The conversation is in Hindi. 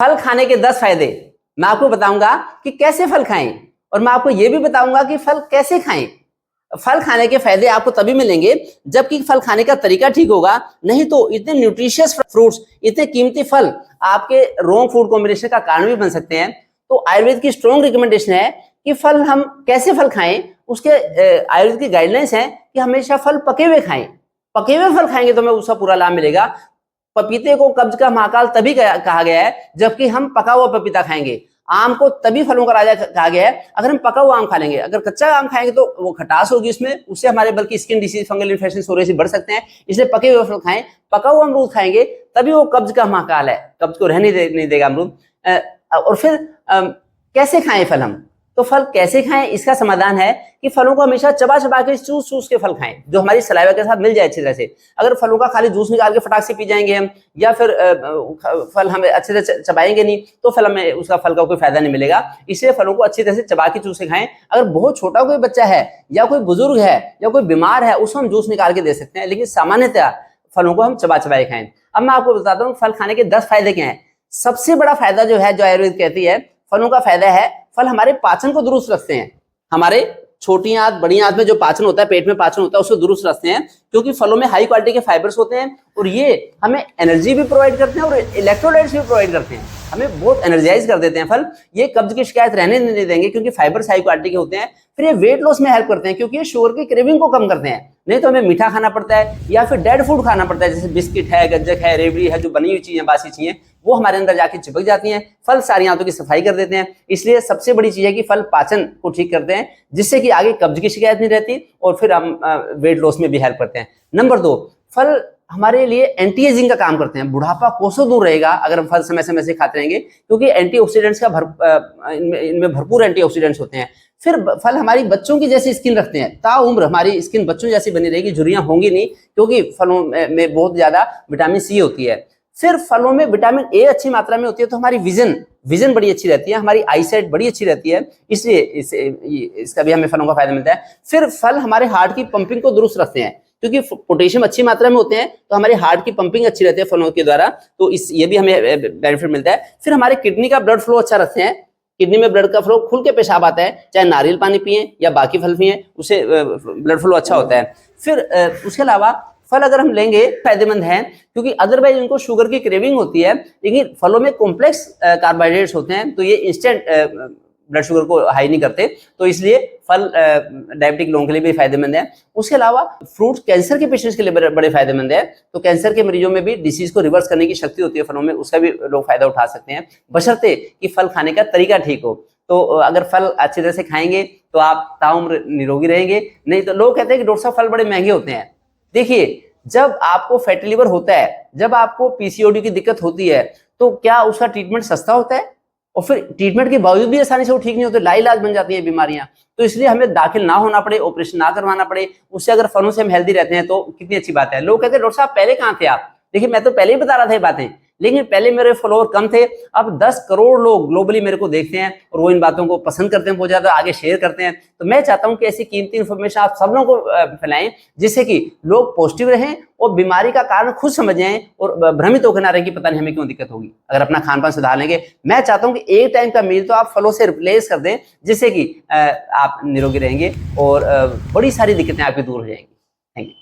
फल खाने के 10 फायदे मैं आपको बताऊंगा कि कैसे फल खाएं, और मैं आपको यह भी बताऊंगा कि फल कैसे खाएं। फल खाने के फायदे आपको तभी मिलेंगे जबकि फल खाने का तरीका ठीक होगा, नहीं तो इतने न्यूट्रिशियस फ्रूट्स, इतने कीमती फल आपके रॉन्ग फूड कॉम्बिनेशन का कारण भी बन सकते हैं। तो आयुर्वेद की स्ट्रॉन्ग रिकमेंडेशन है कि फल हम कैसे फल खाएं। उसके आयुर्वेद की गाइडलाइंस है कि हमेशा फल पके हुए खाएं। पके हुए फल खाएंगे तो हमें उसका पूरा लाभ मिलेगा। पपीते को कब्ज का महाकाल तभी कहा गया है जबकि हम पका हुआ पपीता खाएंगे। आम को तभी फलों का राजा कहा गया है अगर हम पका हुआ आम खा लेंगे। अगर कच्चा आम खाएंगे तो वो खटास होगी उसमें, उससे हमारे बल्कि skin disease, fungal infection, psoriasis बढ़ सकते हैं। इसलिए पके हुए फल खाएं। पका हुआ अमरूद खाएंगे तभी वो कब्ज का महाकाल है, कब्ज को रहने नहीं देगा अमरूद। और फिर कैसे खाएं फल हम, तो फल कैसे खाएं इसका समाधान है कि फलों को हमेशा चबा चबा के चूस चूस के फल खाएं, जो हमारी सलाइवा के साथ मिल जाए अच्छी तरह से। अगर फलों का खाली जूस निकाल के फटाक से पी जाएंगे हम, या फिर फल हमें अच्छे से चबाएंगे नहीं, तो फल हमें उसका फल का कोई फायदा नहीं मिलेगा। इसलिए फलों को अच्छी तरह से चबा के चूस के खाएं। अगर बहुत छोटा कोई बच्चा है या कोई बुजुर्ग है या कोई बीमार है, उसको हम जूस निकाल के दे सकते हैं, लेकिन सामान्यतः फलों को हम चबा चबाए खाएं। अब मैं आपको बताता हूँ फल खाने के 10 फायदे क्या हैं। सबसे बड़ा फायदा जो है, जो आयुर्वेद कहती है फलों का फायदा है, फल हमारे पाचन को दुरुस्त रखते हैं। हमारे छोटी आंत, बड़ी आंत में जो पाचन होता है, पेट में पाचन होता है, उसको दुरुस्त रखते हैं, क्योंकि फलों में हाई क्वालिटी के फाइबर्स होते हैं और ये हमें एनर्जी भी प्रोवाइड करते हैं और इलेक्ट्रोलाइट्स भी प्रोवाइड करते हैं। हमें बहुत एनर्जाइज कर देते हैं फल। ये कब्ज की शिकायत रहने नहीं देंगे क्योंकि फाइबर्स हाई क्वालिटी के होते हैं। फिर ये वेट लॉस में हेल्प करते हैं क्योंकि ये शुगर की क्रेविंग को कम करते हैं। नहीं तो हमें मीठा खाना पड़ता है या फिर डेड फूड खाना पड़ता है, जैसे बिस्किट है, गज्जक है, रेवड़ी है, जो बनी हुई चीजें, बासी चीजें, वो हमारे अंदर जाके चिपक जाती हैं। फल सारी आंतों की सफाई कर देते हैं। इसलिए सबसे बड़ी चीज है कि फल पाचन को ठीक करते हैं, जिससे कि आगे कब्ज की शिकायत नहीं रहती और फिर हम वेट लॉस में भी हेल्प करते हैं। नंबर 2, फल हमारे लिए एंटी एजिंग का काम करते हैं। बुढ़ापा कोसों दूर रहेगा अगर हम फल समय समय से खाते रहेंगे, क्योंकि एंटीऑक्सीडेंट्स का इनमें भरपूर एंटीऑक्सीडेंट्स होते हैं। फिर फल हमारी बच्चों की जैसी स्किन रखते हैं। ताउम्र हमारी स्किन बच्चों जैसी बनी रहेगी, झुर्रियां होंगी नहीं, क्योंकि फलों में बहुत ज्यादा विटामिन सी होती है। फिर फलों में विटामिन ए अच्छी मात्रा में होती है, तो हमारी विजन बड़ी अच्छी रहती है, हमारी आईसाइट बड़ी अच्छी रहती है। इसलिए इसका भी हमें फलों का फायदा मिलता है। फिर फल हमारे हार्ट की पंपिंग को दुरुस्त रखते हैं, क्योंकि पोटेशियम अच्छी मात्रा में होते हैं, तो हमारे हार्ट की पंपिंग अच्छी रहती है फलों के द्वारा, तो ये भी हमें बेनिफिट मिलता है। फिर हमारे किडनी का ब्लड फ्लो अच्छा रखते हैं। किडनी में ब्लड का फ्लो, खुल के पेशाब आता है, चाहे नारियल पानी पिए या बाकी फल पिए, उससे ब्लड फ्लो अच्छा होता है। फिर उसके अलावा फल अगर हम लेंगे फायदेमंद है, क्योंकि अदरवाइज उनको शुगर की क्रेविंग होती है, लेकिन फलों में कॉम्प्लेक्स कार्बोहाइड्रेट्स होते हैं, तो ये इंस्टेंट ब्लड शुगर को हाई नहीं करते, तो इसलिए फल डायबिटिक लोगों के लिए भी फायदेमंद है। उसके अलावा फ्रूट्स कैंसर के पेशेंट्स के लिए बड़े फायदेमंद है, तो कैंसर के मरीजों में भी डिसीज को रिवर्स करने की शक्ति होती है फलों में, उसका भी लोग फायदा उठा सकते हैं, बशर्ते कि फल खाने का तरीका ठीक हो। तो अगर फल अच्छी तरह से खाएंगे तो आप ताउम्र निरोगी रहेंगे। नहीं तो लोग कहते हैं कि डॉक्टर साहब फल बड़े महंगे होते हैं। देखिए, जब आपको फैटी लिवर होता है, जब आपको पीसीओडी की दिक्कत होती है, तो क्या उसका ट्रीटमेंट सस्ता होता है? और फिर ट्रीटमेंट के बावजूद भी आसानी से वो ठीक नहीं होते, लाइलाज बन जाती है बीमारियां। तो इसलिए हमें दाखिल ना होना पड़े, ऑपरेशन ना करवाना पड़े, उससे अगर फलों से हम हेल्दी रहते हैं तो कितनी अच्छी बात है। लोग कहते हैं डॉक्टर साहब पहले कहाँ थे आप? देखिए, मैं तो पहले ही बता रहा था ये बातें, लेकिन पहले मेरे फॉलोअर कम थे। अब 10 करोड़ लोग ग्लोबली मेरे को देखते हैं और वो इन बातों को पसंद करते हैं, बहुत ज्यादा आगे शेयर करते हैं। तो मैं चाहता हूं कि ऐसी कीमती इंफॉर्मेशन आप सब लोगों को फैलाएं, जिससे कि लोग पॉजिटिव रहें और बीमारी का कारण खुद समझ जाएं और भ्रमित होकर ना रहें कि पता नहीं हमें क्यों दिक्कत होगी। अगर अपना खान पान सुधार लेंगे, मैं चाहता हूं कि एक टाइम का मील तो आप फलों से रिप्लेस कर दें, जिससे कि आप निरोगी रहेंगे और बड़ी सारी दिक्कतें आपकी दूर हो जाएंगी। Thank you.